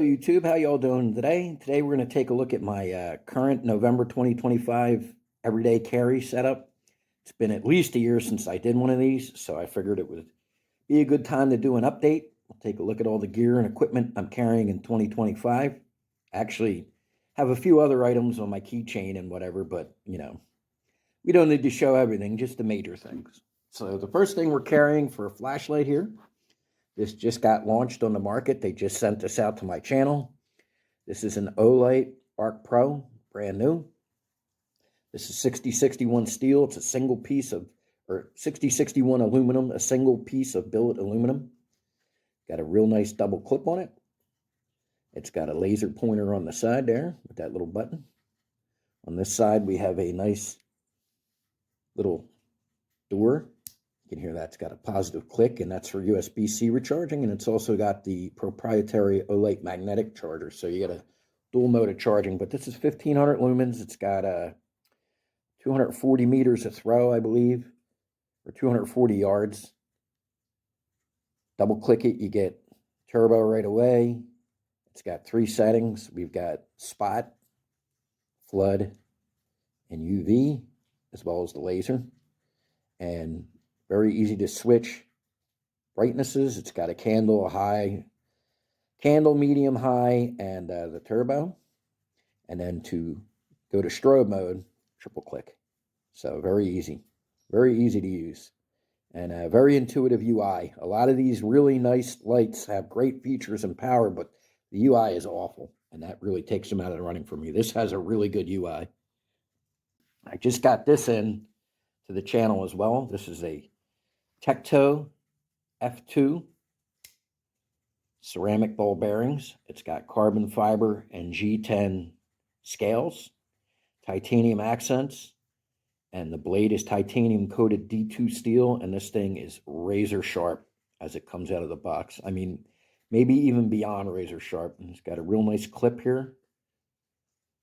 YouTube, how y'all doing today? Today we're going to take a look at my current November 2025 everyday carry setup. It's been at least a year since I did one of these, so I figured it would be a good time to do an update. We'll take a look at all the gear and equipment I'm carrying in 2025. I actually have a few other items on my keychain and whatever, but we don't need to show everything, just the major things. So the first thing we're carrying for a flashlight here. This just got launched on the market. They just sent this out to my channel. This is an Olight Arc Pro, brand new. This is 6061 steel. It's a single piece of, or 6061 aluminum, a single piece of billet aluminum. Got a real nice double clip on it. It's got a laser pointer on the side there with that little button. On this side, we have a nice little door. You can hear that's got a positive click, and that's for USB-C recharging, and it's also got the proprietary Olight magnetic charger, so you get a dual mode of charging. But this is 1500 lumens. It's got 240 meters of throw, I believe, or 240 yards. Double click it, you get turbo right away. It's got 3 settings. We've got spot, flood, and UV, as well as the laser, and very easy to switch brightnesses. It's got a candle, a high, candle, medium, high, and the turbo. And then to go to strobe mode, triple click. So very easy to use. And a very intuitive UI. A lot of these really nice lights have great features and power, but the UI is awful. And that really takes them out of the running for me. This has a really good UI. I just got this in to the channel as well. This is a Tecto F2 ceramic ball bearings. It's got carbon fiber and G10 scales, titanium accents, and the blade is titanium coated D2 steel, and this thing is razor sharp as it comes out of the box. I mean, maybe even beyond razor sharp. And it's got a real nice clip here,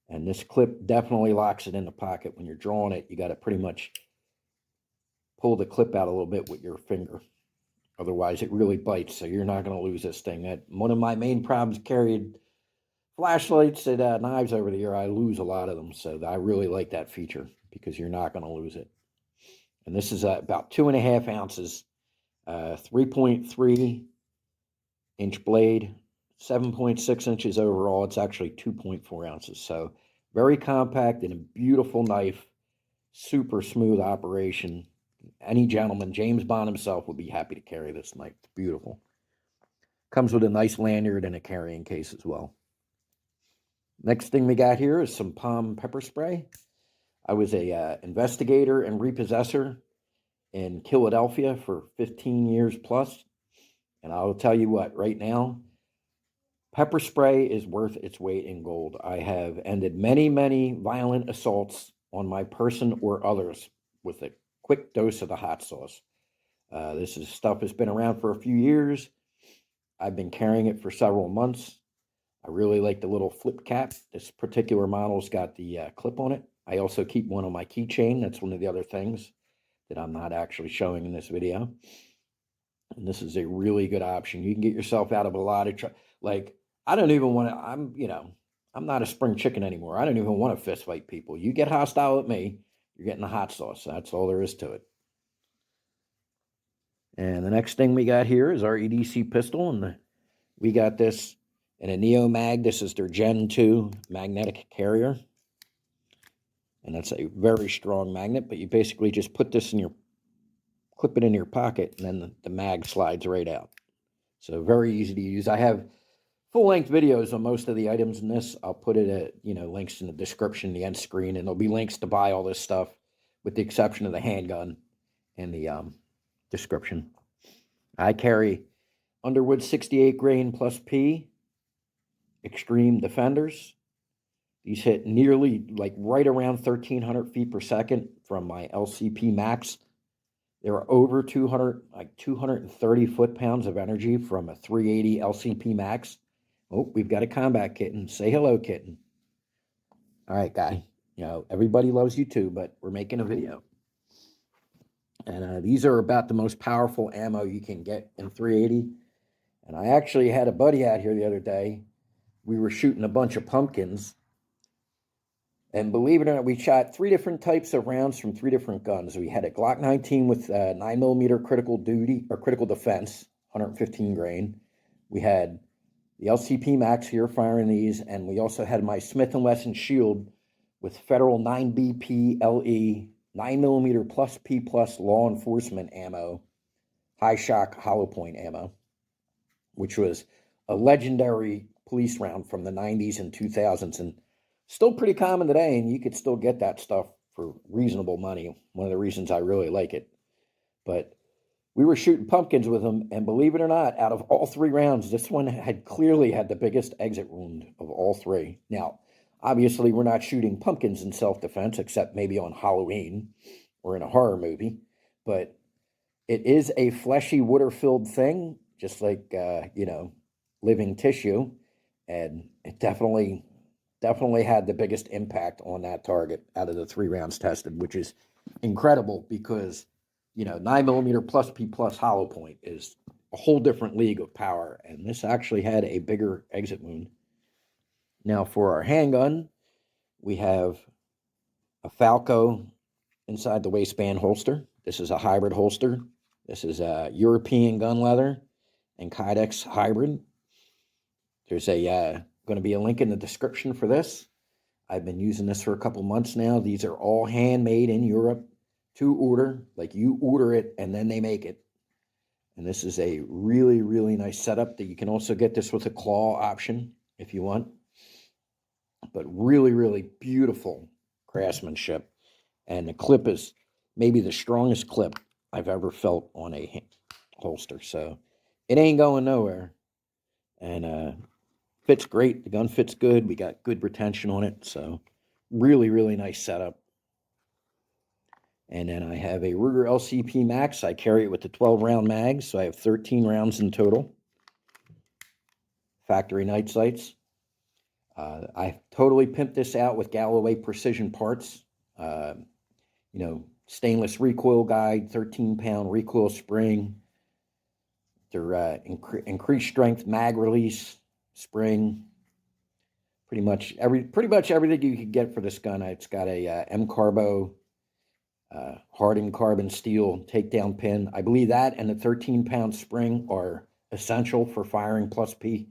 and this clip definitely locks it in the pocket. When you're drawing it, you got to pretty much pull the clip out a little bit with your finger. Otherwise, it really bites, so you're not going to lose this thing. One of my main problems carried flashlights and knives over the year. I lose a lot of them, so I really like that feature because you're not going to lose it. And this is about 2.5 ounces, 3.3 inch blade, 7.6 inches overall. It's actually 2.4 ounces, so very compact and a beautiful knife, super smooth operation. Any gentleman, James Bond himself, would be happy to carry this knife. It's beautiful. Comes with a nice lanyard and a carrying case as well. Next thing we got here is some palm pepper spray. I was a investigator and repossessor in Philadelphia for 15 years plus. And I'll tell you what, right now, pepper spray is worth its weight in gold. I have ended many, many violent assaults on my person or others with it. Quick dose of the hot sauce. This is stuff that's been around for a few years. I've been carrying it for several months. I really like the little flip cap. This particular model's got the clip on it. I also keep one on my keychain. That's one of the other things that I'm not actually showing in this video. And this is a really good option. You can get yourself out of a lot of trouble. Like, I don't even want to, I'm not a spring chicken anymore. I don't even want to fist fight people. You get hostile with me, you're getting the hot sauce. That's all there is to it. And the next thing we got here is our EDC pistol. And we got this in a Neo Mag. This is their Gen 2 magnetic carrier. And that's a very strong magnet. But you basically just put this in your, clip it in your pocket, and then the mag slides right out. So very easy to use. I have full-length videos on most of the items in this. I'll put it at, links in the description, the end screen, and there'll be links to buy all this stuff, with the exception of the handgun in the description. I carry Underwood 68 grain plus P Extreme Defenders. These hit nearly, like right around 1,300 feet per second from my LCP Max. There are over 230 foot-pounds of energy from a 380 LCP Max. Oh, we've got a combat kitten. Say hello, kitten. All right, guy. Everybody loves you too, but we're making a video. And these are about the most powerful ammo you can get in 380. And I actually had a buddy out here the other day we were shooting a bunch of pumpkins. And believe it or not, we shot 3 different types of rounds from 3 different guns. We had a Glock 19 with 9mm critical duty or critical defense, 115 grain. We had the LCP Max here firing these, and we also had my Smith & Wesson Shield with Federal 9BP LE 9mm plus P plus law enforcement ammo, high shock hollow point ammo, which was a legendary police round from the 90s and 2000s, and still pretty common today, and you could still get that stuff for reasonable money. One of the reasons I really like it. But we were shooting pumpkins with them, and believe it or not, out of all 3 rounds, this one had clearly had the biggest exit wound of all 3. Now, obviously, we're not shooting pumpkins in self-defense, except maybe on Halloween or in a horror movie. But it is a fleshy, water-filled thing, just like, living tissue. And it definitely had the biggest impact on that target out of the 3 rounds tested, which is incredible because, 9mm plus P plus hollow point is a whole different league of power. And this actually had a bigger exit wound. Now for our handgun, we have a Falco inside the waistband holster. This is a hybrid holster. This is a European gun leather and Kydex hybrid. There's going to be a link in the description for this. I've been using this for a couple months now. These are all handmade in Europe to order. Like you order it and then they make it. And this is a really, really nice setup that you can also get this with a claw option if you want. But really, really beautiful craftsmanship. And the clip is maybe the strongest clip I've ever felt on a holster. So it ain't going nowhere. And fits great. The gun fits good. We got good retention on it. So really, really nice setup. And then I have a Ruger LCP Max. I carry it with the 12-round mag, so I have 13 rounds in total. Factory night sights. I totally pimped this out with Galloway precision parts. Stainless recoil guide, 13-pound recoil spring. Their increased strength mag release spring. Pretty much everything you could get for this gun. It's got a M-Carbo hardened carbon steel takedown pin. I believe that and the 13-pound spring are essential for firing plus P.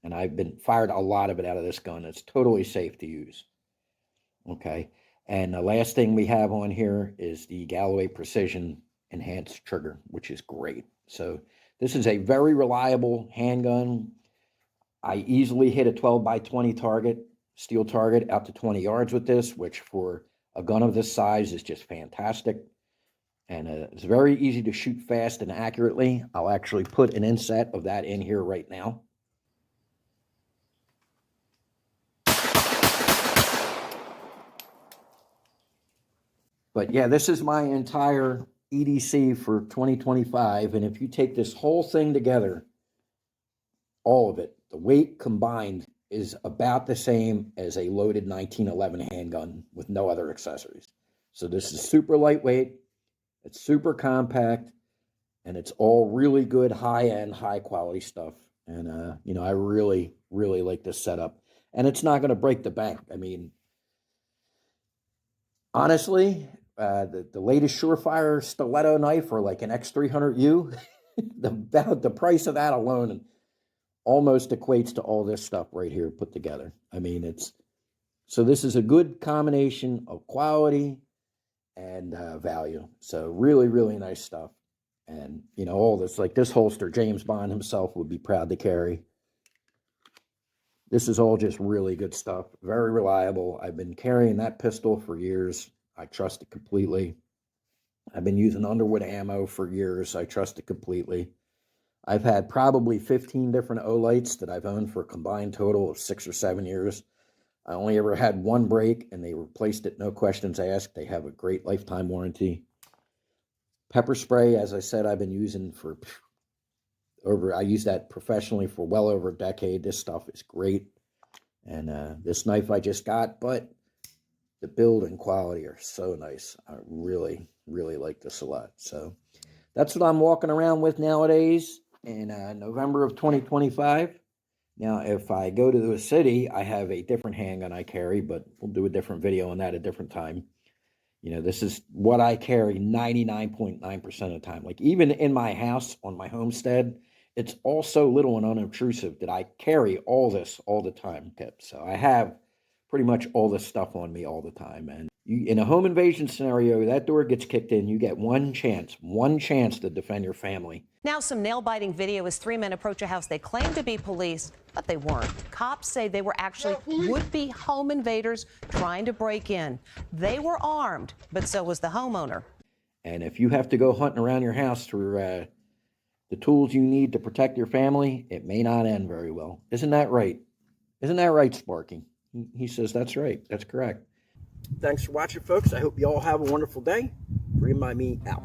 And I've been fired a lot of it out of this gun. It's totally safe to use. Okay. And the last thing we have on here is the Galloway Precision Enhanced Trigger, which is great. So this is a very reliable handgun. I easily hit a 12x20 target, steel target out to 20 yards with this, which for a gun of this size is just fantastic. And it's very easy to shoot fast and accurately. I'll actually put an inset of that in here right now. But yeah, this is my entire EDC for 2025. And if you take this whole thing together, all of it, the weight combined is about the same as a loaded 1911 handgun with no other accessories. So this is super lightweight, it's super compact, and it's all really good high-end, high-quality stuff. And, I really, really like this setup. And it's not going to break the bank. I mean, honestly, the latest Surefire stiletto knife or like an X300U, the price of that alone almost equates to all this stuff right here put together. I mean, so this is a good combination of quality and value. So really, really nice stuff. And, all this, like this holster, James Bond himself would be proud to carry. This is all just really good stuff. Very reliable. I've been carrying that pistol for years. I trust it completely. I've been using Underwood ammo for years. I trust it completely. I've had probably 15 different Olights that I've owned for a combined total of 6 or 7 years. I only ever had one break, and they replaced it, no questions asked. They have a great lifetime warranty. Pepper spray, as I said, I've been using for I use that professionally for well over a decade. This stuff is great. And this knife I just got, but the build and quality are so nice. I really, really like this a lot. So that's what I'm walking around with nowadays in November of 2025. Now, if I go to the city, I have a different handgun I carry, but we'll do a different video on that a different time. You know, this is what I carry 99.9% of the time. Like even in my house on my homestead, it's all so little and unobtrusive that I carry all this all the time, Tip. So I have pretty much all this stuff on me all the time. And you, in a home invasion scenario, that door gets kicked in, you get one chance to defend your family. Now some nail-biting video as three men approach a house they claim to be police, but they weren't. Cops say they were actually would-be home invaders trying to break in. They were armed, but so was the homeowner. And if you have to go hunting around your house for the tools you need to protect your family, it may not end very well. Isn't that right? Isn't that right, Sparky? He says that's right. That's correct. Thanks for watching, folks. I hope you all have a wonderful day. Free My Me out.